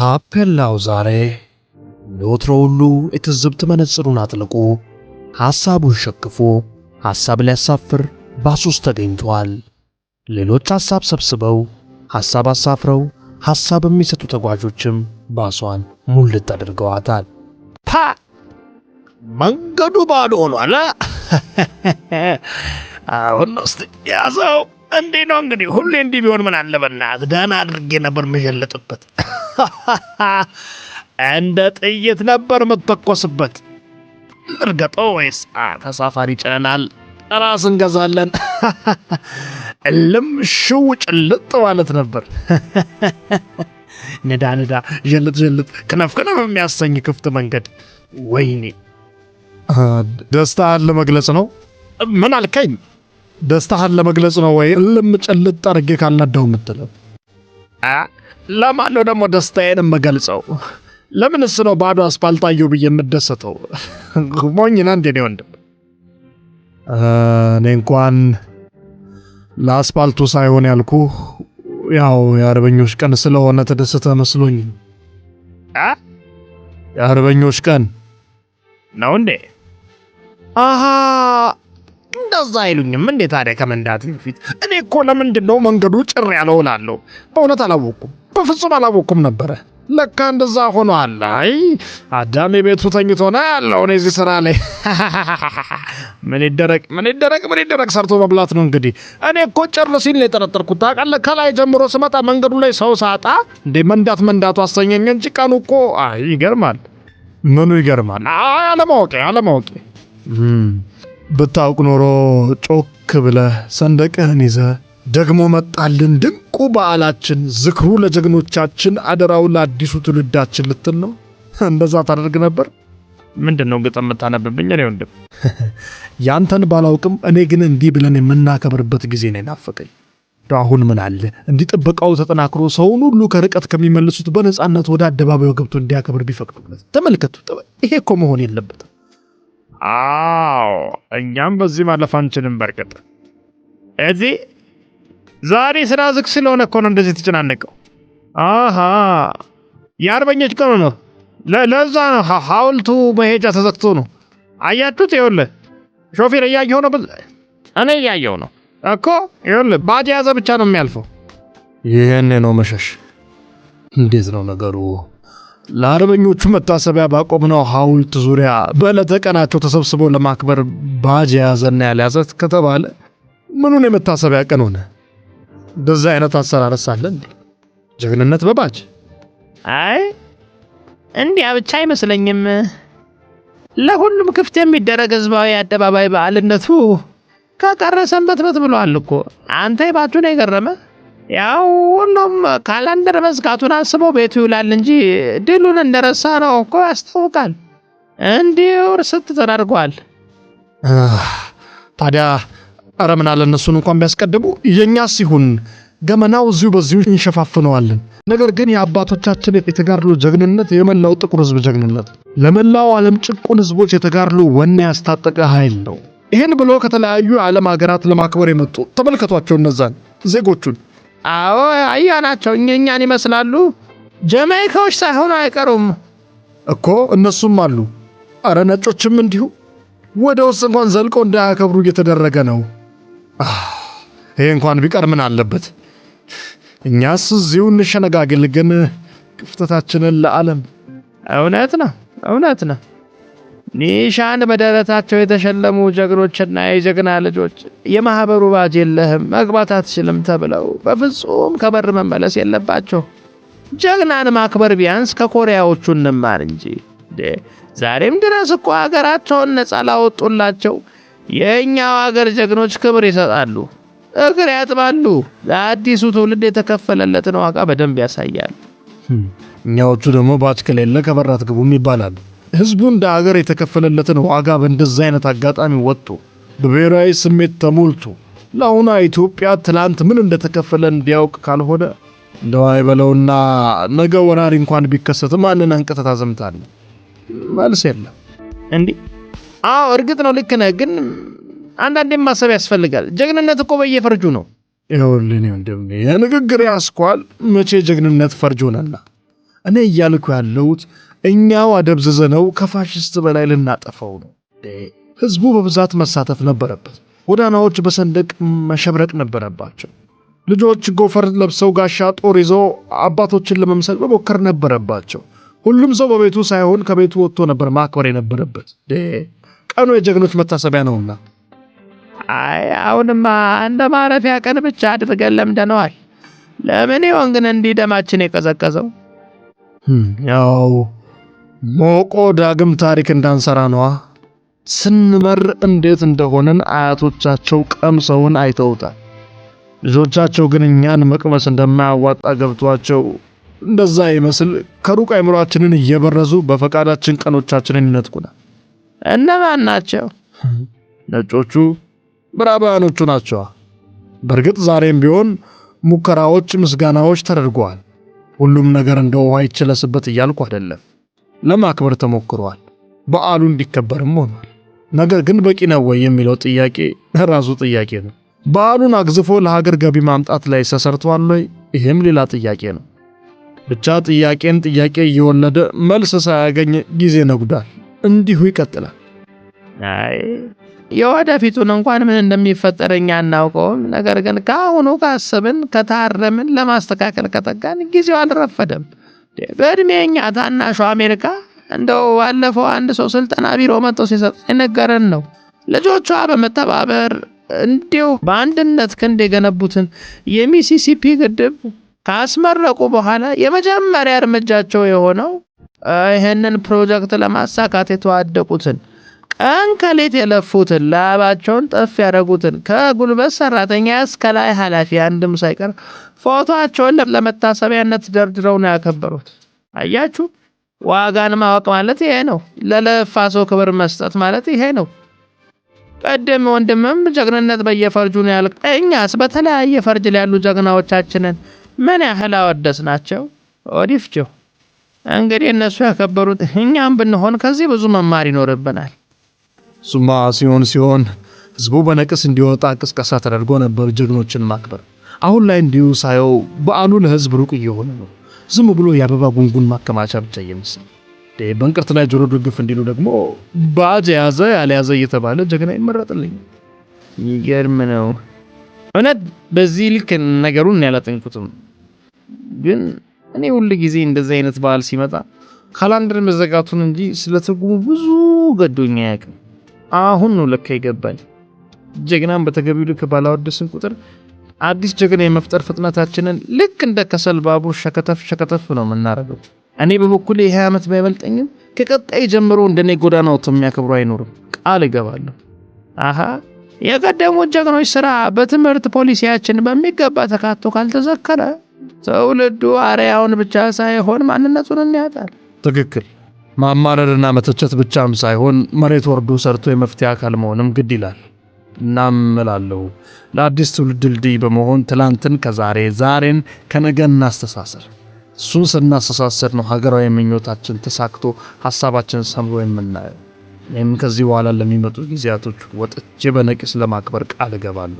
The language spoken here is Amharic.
ታፔላው ዛሬ ለወትሮ ሁሉ የትዝብት መነጽሩን አጥልቆ ሐሳቡን ሸክፎ ሐሳብ ሊያሳፍር ባስ ውስጥ ተገኝቷል። ሌሎች ሐሳብ ሰብስበው ሐሳብ አሳፍረው ሐሳብ የሚሰጡ ተጓዦችም ባሷን ሙልት አድርገዋታል። ፓ መንገዱ ባዶ ሆኗል። አሁን እስቲ ያዘው። እንዴ ነው እንግዲህ ሁሌ እንዲህ ቢሆን ምን አለ በእናትህ ደህና አድርጌ ነበር መሸለጥበት። እንደ ጥይት ነበር መተኮስበት። እርገጠው ወይስ ተሳፋሪ ጭነናል፣ ራስ እንገዛለን። እልም ሽው ጭልጥ ማለት ነበር። ንዳ ንዳ ጀልጥ ጀልጥ ክነፍ ክነፍ የሚያሰኝ ክፍት መንገድ። ወይኔ ደስታህን ለመግለጽ ነው? ምን አልከኝ? ደስታህን ለመግለጽ ነው ወይ እልም ጭልጥ አድርጌ ካልነዳው የምትለው? ለማን ነው ደግሞ ደስታዬን የምገልጸው? ለምንስ ነው ባዶ አስፋልት አየሁ ብዬ የምደሰተው? ሞኝ ነህ እንዴ ወንድም? እኔ እንኳን ለአስፋልቱ ሳይሆን ያልኩ ያው የአርበኞች ቀን ስለሆነ ተደሰተ መስሎኝ። የአርበኞች ቀን ነው እንዴ? አሃ እንደዛ አይሉኝም እንዴ ታዲያ ከመንዳት በፊት? እኔ እኮ ለምንድን ነው መንገዱ ጭር ያለው እላለሁ። በእውነት አላወኩም፣ በፍጹም አላወኩም ነበረ። ለካ እንደዛ ሆኗል። አይ አዳሜ ቤቱ ተኝቶ ነው ያለው እኔ እዚህ ስራ ላይ። ምን ይደረግ ሰርቶ መብላት ነው እንግዲህ። እኔ እኮ ጭር ሲል ነው የጠረጠርኩት ታውቃለህ። ከላይ ጀምሮ ስመጣ መንገዱ ላይ ሰው ሳጣ እንዴ መንዳቱ አሰኘኝ እንጂ ቀኑ እኮ ይገርማል። ምኑ ይገርማል? አለማወቄ ብታውቅ ኖሮ ጮክ ብለህ ሰንደቅህን ይዘህ ደግሞ መጣልን ድንቁ በዓላችን፣ ዝክሩ ለጀግኖቻችን፣ አደራው ለአዲሱ ትውልዳችን ልትል ነው። እንደዛ ታደርግ ነበር። ምንድነው ግጥም የምታነብብኝ? እኔ ወንድም ያንተን ባላውቅም እኔ ግን እንዲህ ብለን የምናከብርበት ጊዜ ነው ናፈቀኝ። አሁን ምን አለ እንዲህ ጥበቃው ተጠናክሮ ሰውን ሁሉ ከርቀት ከሚመልሱት በነጻነት ወደ አደባባዩ ገብቶ እንዲያከብር ቢፈቅዱለት። ተመልከቱ፣ ይሄ እኮ መሆን የለበትም። አዎ እኛም በዚህ ማለፍ አንችልም። በርግጥ እዚህ ዛሬ ስራ ዝግ ስለሆነ እኮ ነው እንደዚህ ተጨናነቀው። አሃ የአርበኞች ቀን ነው፣ ለዛ ነው ሐውልቱ መሄጃ ተዘግቶ ነው። አያችሁት? ይኸውልህ ሾፌር እያየሁ ነው፣ እኔ እያየሁ ነው እኮ። ይኸውልህ ባጅ የያዘ ብቻ ነው የሚያልፈው። ይሄኔ ነው መሸሽ። እንዴት ነው ነገሩ? ለአርበኞቹ መታሰቢያ ባቆምነው ሐውልት ዙሪያ በዕለተ ቀናቸው ተሰብስበው ለማክበር ባጅ የያዘና ያልያዘት ከተባለ ምኑን የመታሰቢያ ቀን ሆነ? እንደዛ አይነት አሰራረስ አለ እንዴ? ጀግንነት በባጅ? አይ እንዲያ ብቻ አይመስለኝም። ለሁሉም ክፍት የሚደረግ ህዝባዊ አደባባይ በዓልነቱ ከቀረ ሰንበትበት ብሏል እኮ። አንተ የባጁ ነው የገረመ? ያው ሁሉም ካላንደር መዝጋቱን አስቦ ቤቱ ይውላል እንጂ ድሉን እንደረሳ ነው እኮ ያስታውቃል። እንዲሁ ርስት ተደርጓል። ታዲያ ኧረ ምን አለ እነሱን እንኳን ቢያስቀድሙ። የኛስ ሲሆን ገመናው እዚሁ በዚሁ እንሸፋፍነዋለን። ነገር ግን የአባቶቻችን የተጋድሎ ጀግንነት የመላው ጥቁር ህዝብ ጀግንነት፣ ለመላው ዓለም ጭቁን ህዝቦች የተጋድሎ ወኔ ያስታጠቀ ኃይል ነው። ይህን ብሎ ከተለያዩ የዓለም ሀገራት ለማክበር የመጡ ተመልከቷቸው እነዛን ዜጎቹን። አዎ አያናቸው እኛን ይመስላሉ። ጀማይካዎች ሳይሆኑ አይቀሩም እኮ እነሱም አሉ። አረ ነጮችም እንዲሁ ወደ ውስጥ እንኳን ዘልቆ እንዳያከብሩ እየተደረገ ነው። ይሄ እንኳን ቢቀር ምን አለበት? እኛስ እዚሁ እንሸነጋገል፣ ግን ክፍተታችንን ለዓለም። እውነት ነው። ኒሻን በደረታቸው የተሸለሙ ጀግኖችና የጀግና ልጆች የማህበሩ ባጅ የለህም መግባት አትችልም ተብለው በፍጹም ከበር መመለስ የለባቸው። ጀግናን ማክበር ቢያንስ ከኮሪያዎቹ እንማር እንጂ። ዛሬም ድረስ እኮ ሀገራቸውን ነጻ ላወጡላቸው የእኛው ሀገር ጀግኖች ክብር ይሰጣሉ፣ እግር ያጥባሉ። ለአዲሱ ትውልድ የተከፈለለትን ዋጋ በደንብ ያሳያሉ። እኛዎቹ ደግሞ ባጅ ከሌለ ከበር አትገቡም ይባላሉ። ህዝቡ እንደ ሀገር የተከፈለለትን ዋጋ በእንደዚህ አይነት አጋጣሚ ወጥቶ በብሔራዊ ስሜት ተሞልቶ ለአሁኗ ኢትዮጵያ ትላንት ምን እንደተከፈለ እንዲያውቅ ካልሆነ እንደው አይበለውና ነገ ወራሪ እንኳን ቢከሰት ማንን አንቀተታ ዘምታለህ? መልስ የለም። እንዴ አዎ እርግጥ ነው፣ ልክ ነህ። ግን አንዳንዴም ማሰብ ያስፈልጋል። ጀግንነት እኮ በየፈርጁ ነው። ይኸውልህ ወንድሜ የንግግር ያስኳል መቼ ጀግንነት ፈርጆናልና እኔ እያልኩ ያለሁት እኛው አደብዝዘነው ከፋሽስት በላይ ልናጠፋው ነው። ህዝቡ በብዛት መሳተፍ ነበረበት። ጎዳናዎች በሰንደቅ መሸብረቅ ነበረባቸው። ልጆች ጎፈር ለብሰው ጋሻ ጦር ይዘው አባቶችን ለመምሰል መሞከር ነበረባቸው። ሁሉም ሰው በቤቱ ሳይሆን ከቤቱ ወጥቶ ነበር ማክበር የነበረበት። ቀኑ የጀግኖች መታሰቢያ ነውና። አይ አሁንማ እንደ ማረፊያ ቀን ብቻ አድርገን ለምደነዋል። ለምን ይሆን ግን እንዲህ ደማችን የቀዘቀዘው? ያው ሞቆ ዳግም ታሪክ እንዳንሰራ ነዋ። ስንመር እንዴት እንደሆነን አያቶቻቸው ቀምሰውን አይተውታል። ልጆቻቸው ግን እኛን መቅመስ እንደማያዋጣ ገብቷቸው እንደዛ ይመስል ከሩቅ አይምሯችንን እየበረዙ በፈቃዳችን ቀኖቻችንን ይነጥቁናል። እነማን ናቸው? ነጮቹ፣ ምዕራባውያኖቹ ናቸው። በእርግጥ ዛሬም ቢሆን ሙከራዎች፣ ምስጋናዎች ተደርገዋል። ሁሉም ነገር እንደ ውሃ ይችለስበት እያልኩ አይደለም። ለማክበር ተሞክሯል። በዓሉ እንዲከበርም ሆኗል። ነገር ግን በቂ ነው ወይ የሚለው ጥያቄ ራሱ ጥያቄ ነው። በዓሉን አግዝፎ ለሀገር ገቢ ማምጣት ላይ ተሰርቷል ወይ? ይህም ሌላ ጥያቄ ነው። ብቻ ጥያቄን ጥያቄ እየወለደ መልስ ሳያገኝ ጊዜ ነጉዳል። እንዲሁ ይቀጥላል። አይ የወደፊቱን እንኳን ምን እንደሚፈጠር እኛ አናውቀውም። ነገር ግን ከአሁኑ ካሰብን ከታረምን ለማስተካከል ከተጋን ጊዜው አልረፈደም። በእድሜኛ ታናሹ አሜሪካ እንደው ባለፈው አንድ ሰው ስልጠና ቢሮ መጥቶ ሲሰጥ የነገረን ነው። ልጆቿ በመተባበር እንዲሁ በአንድነት ክንድ የገነቡትን የሚሲሲፒ ግድብ ካስመረቁ በኋላ የመጀመሪያ እርምጃቸው የሆነው ይህንን ፕሮጀክት ለማሳካት የተዋደቁትን ቀን ከሌት የለፉትን ላባቸውን ጠፍ ያደረጉትን ከጉልበት ሰራተኛ እስከ ላይ ኃላፊ አንድም ሳይቀር ፎቶአቸውን ለመታሰቢያነት ደርድረው ነው ያከበሩት። አያችሁ፣ ዋጋን ማወቅ ማለት ይሄ ነው። ለለፋ ሰው ክብር መስጠት ማለት ይሄ ነው። ቀደም ወንድምም ጀግንነት በየፈርጁ ነው ያልክ። እኛስ በተለያየ ፈርጅ ላይ ያሉ ጀግናዎቻችንን ምን ያህል አወደስናቸው። ወዲፍቸው እንግዲህ እነሱ ያከበሩት እኛም ብንሆን ከዚህ ብዙ መማር ይኖርብናል። ሱማ ሲሆን ህዝቡ በነቅስ እንዲወጣ ቅስቀሳ ተደርጎ ነበር ጀግኖችን ማክበር። አሁን ላይ እንዲሁ ሳየው በዓሉ ለህዝብ ሩቅ እየሆነ ነው። ዝም ብሎ የአበባ ጉንጉን ማከማቻ ብቻ ይመስል። በእንቅርት ላይ ጆሮ ደግፍ እንዲሉ ደግሞ ባጅ ያዘ ያልያዘ እየተባለ ጀግና ይመረጥልኝ። ይገርም ነው እውነት። በዚህ ልክ ነገሩን ያላጠንኩትም። ግን እኔ ሁሉ ጊዜ እንደዚህ አይነት በዓል ሲመጣ ካላንደር መዘጋቱን እንጂ ስለ ትርጉሙ ብዙ ገዶኛ ያውቅም። አሁን ነው ለካ ይገባኝ። ጀግናን በተገቢው ልክ ባላወደስን ቁጥር አዲስ ጀግና የመፍጠር ፍጥነታችንን ልክ እንደ ከሰል ባቡር ሸከተፍ ነው የምናደርገው። እኔ በበኩሌ ይሄ ዓመት ባይበልጠኝም ከቀጣይ ጀምሮ እንደኔ ጎዳና ወጥቶ የሚያከብሩ አይኖርም፣ ቃል እገባለሁ። የቀደሙት ጀግኖች ስራ በትምህርት ፖሊሲያችን በሚገባ ተካቶ ካልተዘከረ ትውልዱ አርያውን ብቻ ሳይሆን ማንነቱን ያጣል። ትክክል። ማማረርና መተቸት ብቻም ሳይሆን መሬት ወርዶ ሰርቶ የመፍትሄ አካል መሆንም ግድ ይላል። እናም እላለሁ ለአዲስ ትውልድ ድልድይ በመሆን ትላንትን ከዛሬ ዛሬን ከነገ እናስተሳሰር። እሱን ስናስተሳሰር ነው ሀገራዊ ምኞታችን ተሳክቶ ሐሳባችን ሰምሮ የምናየው። እኔም ከዚህ በኋላ ለሚመጡ ጊዜያቶች ወጥቼ በነቂስ ለማክበር ቃል እገባለሁ።